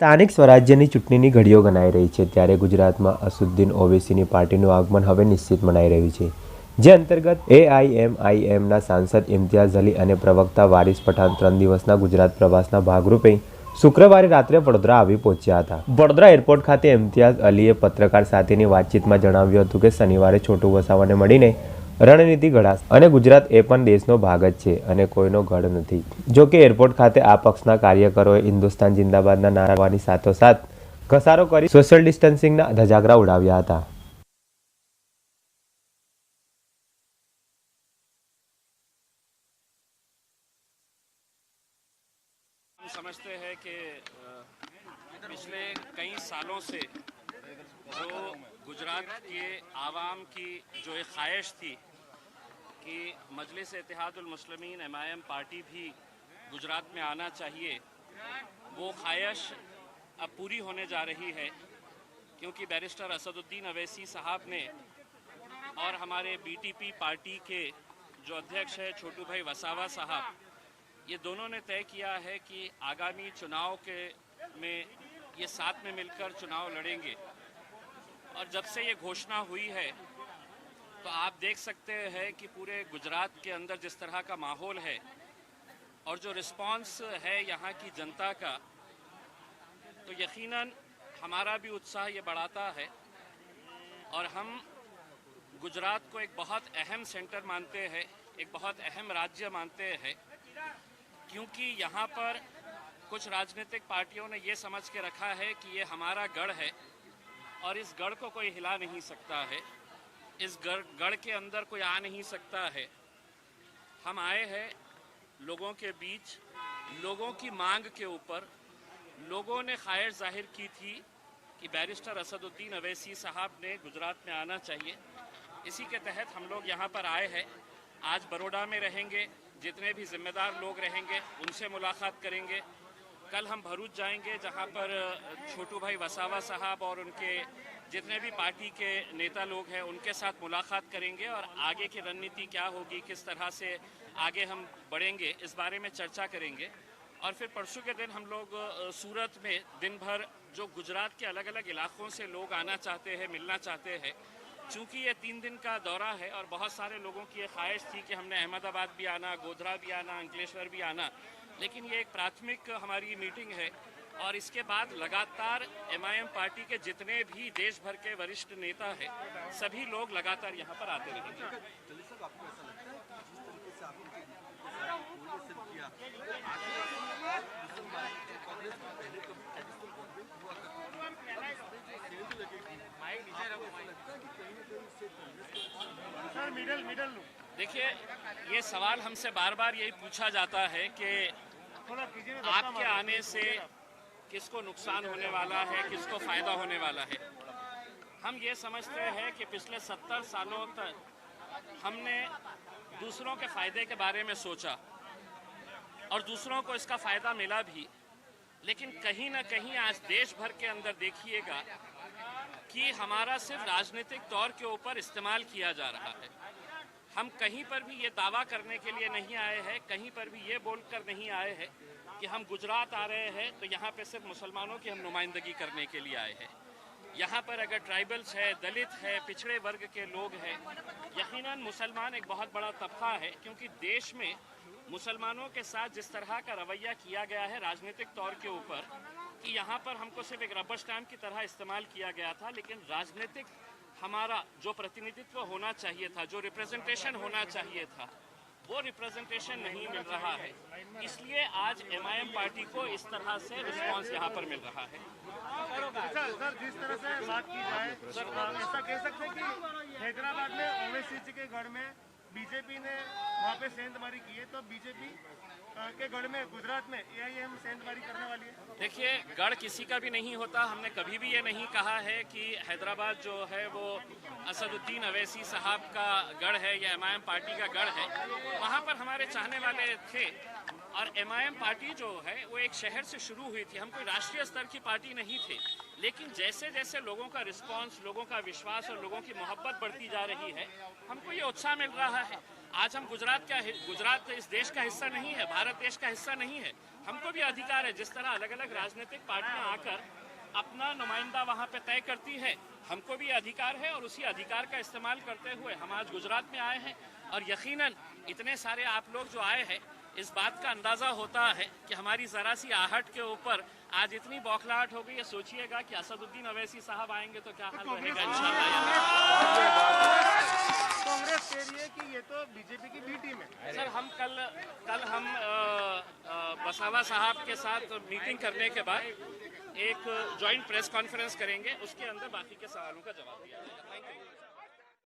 સ્થાનિક સ્વરાજ્યની ચૂંટણીની ઘડીઓ ગણાઈ રહી છે ત્યારે ગુજરાતમાં અસદુદ્દીન ઓવૈસીની પાર્ટીનું આગમન હવે નિશ્ચિત મનાઈ રહ્યું છે, જે અંતર્ગત એઆઈએમઆઈએમના સાંસદ ઇમ્તિયાઝ અલી અને પ્રવક્તા વારિસ પઠાણ 3 દિવસના ગુજરાત પ્રવાસના ભાગરૂપે શુક્રવારે રાત્રે વડોદરા આવી પહોંચ્યા હતા। વડોદરા એરપોર્ટ ખાતે ઇમ્તિયાઝ અલીએ પત્રકાર સાથેની વાતચીતમાં જણાવ્યું હતું કે શનિવારે છોટુ વસાવાને મળીને રણનીતિ ઘડાશે અને ગુજરાત એ પણ દેશનો ભાગ જ છે અને કોઈનો ગઢ નથી। જો કે એરપોર્ટ ખાતે આ પક્ષના કાર્યકરોએ હિન્દુસ્તાન જિંદાબાદના નારાની સાથોસાથ ઘસારો કરી સોશિયલ ડિસ્ટન્સિંગના ધજાગરા ઉડાવ્યા હતા। हम समझते हैं कि पिछले कई सालों से जो गुजरात के आवाम की जो एक ख्वाहिश थी कि मजलिस इत्तेहादुल मुस्लिमीन एमआईएम पार्टी भी गुजरात में आना चाहिए, वो ख्वाहिश अब पूरी होने जा रही है, क्योंकि बैरिस्टर असदुद्दीन अवैसी साहब ने और हमारे बीटीपी पार्टी के जो अध्यक्ष है छोटू भाई वसावा साहब, ये दोनों ने तय किया है कि आगामी चुनाव में ये साथ में मिलकर चुनाव लड़ेंगे। और जब से ये घोषणा हुई है तो आप देख सकते हैं कि पूरे गुजरात के अंदर जिस तरह का माहौल है और जो रिस्पांस है यहाँ की जनता का, तो यकीनन हमारा भी उत्साह ये बढ़ाता है और हम गुजरात को एक बहुत अहम सेंटर मानते हैं, एक बहुत अहम राज्य मानते हैं, क्योंकि यहाँ पर कुछ राजनीतिक पार्टियों ने ये समझ के रखा है कि ये हमारा गढ़ है और इस गढ़ को कोई हिला नहीं सकता है, इस गढ़ के अंदर कोई आ नहीं सकता है। हम आए हैं लोगों के बीच, लोगों की मांग के ऊपर। लोगों ने ख्वाहिश जाहिर की थी कि बैरिस्टर असदुद्दीन अवैसी साहब ने गुजरात में आना चाहिए, इसी के तहत हम लोग यहाँ पर आए हैं। आज बड़ौदा में रहेंगे, जितने भी जिम्मेदार लोग रहेंगे उनसे मुलाकात करेंगे। कल हम भरूच जाएंगे, जहाँ पर छोटू भाई वसावा साहब और उनके जितने भी पार्टी के नेता लोग हैं उनके साथ मुलाकात करेंगे और आगे की रणनीति क्या होगी, किस तरह से आगे हम बढ़ेंगे, इस बारे में चर्चा करेंगे। और फिर परसों के दिन हम लोग सूरत में दिन भर जो गुजरात के अलग अलग इलाकों से लोग आना चाहते हैं, मिलना चाहते हैं, चूँकि ये 3 दिन का दौरा है और बहुत सारे लोगों की ये ख्वाहिश थी कि हमने अहमदाबाद भी आना, गोधरा भी आना, अंकलेश्वर भी आना, लेकिन ये एक प्राथमिक हमारी मीटिंग है और इसके बाद लगातार एमआईएम पार्टी के जितने भी देश भर के वरिष्ठ नेता हैं सभी लोग लगातार यहाँ पर आते रहेंगे। देखिए, ये सवाल हमसे बार बार यही पूछा जाता है कि आपके आने से किसको नुकसान होने वाला है, किसको फ़ायदा होने वाला है। हम ये समझते हैं कि पिछले 70 सालों तक हमने दूसरों के फ़ायदे के बारे में सोचा और दूसरों को इसका फ़ायदा मिला भी, लेकिन कहीं ना कहीं आज देश भर के अंदर देखिएगा कि हमारा सिर्फ राजनीतिक तौर के ऊपर इस्तेमाल किया जा रहा है। हम कहीं पर भी ये दावा करने के लिए नहीं आए हैं, कहीं पर भी ये बोलकर नहीं आए हैं कि हम गुजरात आ रहे हैं तो यहाँ पे सिर्फ मुसलमानों की हम नुमाइंदगी करने के लिए आए हैं। यहाँ पर अगर ट्राइबल्स है, दलित है, पिछड़े वर्ग के लोग हैं, यकीनन मुसलमान एक बहुत बड़ा तबका है, क्योंकि देश में मुसलमानों के साथ जिस तरह का रवैया किया गया है राजनीतिक तौर के ऊपर कि यहाँ पर हमको सिर्फ एक रबर स्टैम्प की तरह इस्तेमाल किया गया था, लेकिन राजनीतिक हमारा जो प्रतिनिधित्व होना चाहिए था, जो रिप्रेजेंटेशन होना चाहिए था, वो रिप्रेजेंटेशन नहीं मिल रहा है। इसलिए आज एमआईएम पार्टी को इस तरह से रिस्पांस यहाँ पर मिल रहा है। सर, जिस तरह से बात की जाए, सर ऐसा कह सकते हैं कि हैदराबाद में ओवैसी जी के गढ़ में बीजेपी ने वहाँ पे सेंधमारी की है, तो बीजेपी के गढ़ में गुजरात में एआईएम सेंधमारी करने वाली है। देखिए, गढ़ किसी का भी नहीं होता। हमने कभी भी ये नहीं कहा है कि हैदराबाद जो है वो असदुद्दीन अवैसी साहब का गढ़ है या एमआईएम पार्टी का गढ़ है। वहाँ पर हमारे चाहने वाले थे और एमआईएम पार्टी जो है वो एक शहर से शुरू हुई थी। हम कोई राष्ट्रीय स्तर की पार्टी नहीं थे, लेकिन जैसे जैसे लोगों का रिस्पांस, लोगों का विश्वास और लोगों की मोहब्बत बढ़ती जा रही है, हमको ये उत्साह मिल रहा है। आज हम गुजरात इस देश का हिस्सा नहीं है, भारत देश का हिस्सा नहीं है। हमको भी अधिकार है, जिस तरह अलग अलग राजनीतिक पार्टियां आकर अपना नुमाइंदा वहां पे तय करती है, हमको भी अधिकार है और उसी अधिकार का इस्तेमाल करते हुए हम आज गुजरात में आए हैं। और यकीनन इतने सारे आप लोग जो आए हैं, इस बात का अंदाजा होता है कि हमारी जरा सी आहट के ऊपर आज इतनी बौखलाहट हो गई है। सोचिएगा कि असदुद्दीन अवैसी साहब आएंगे तो क्या हाल रहेगा इंशाल्लाह। कांग्रेस कह रही है कि ये तो बीजेपी की बी टीम है। सर, हम कल हम वसावा साहब के साथ मीटिंग करने के बाद एक जॉइंट प्रेस कॉन्फ्रेंस करेंगे, उसके अंदर बाकी के सवालों का जवाब दिया जाएगा। Thank you.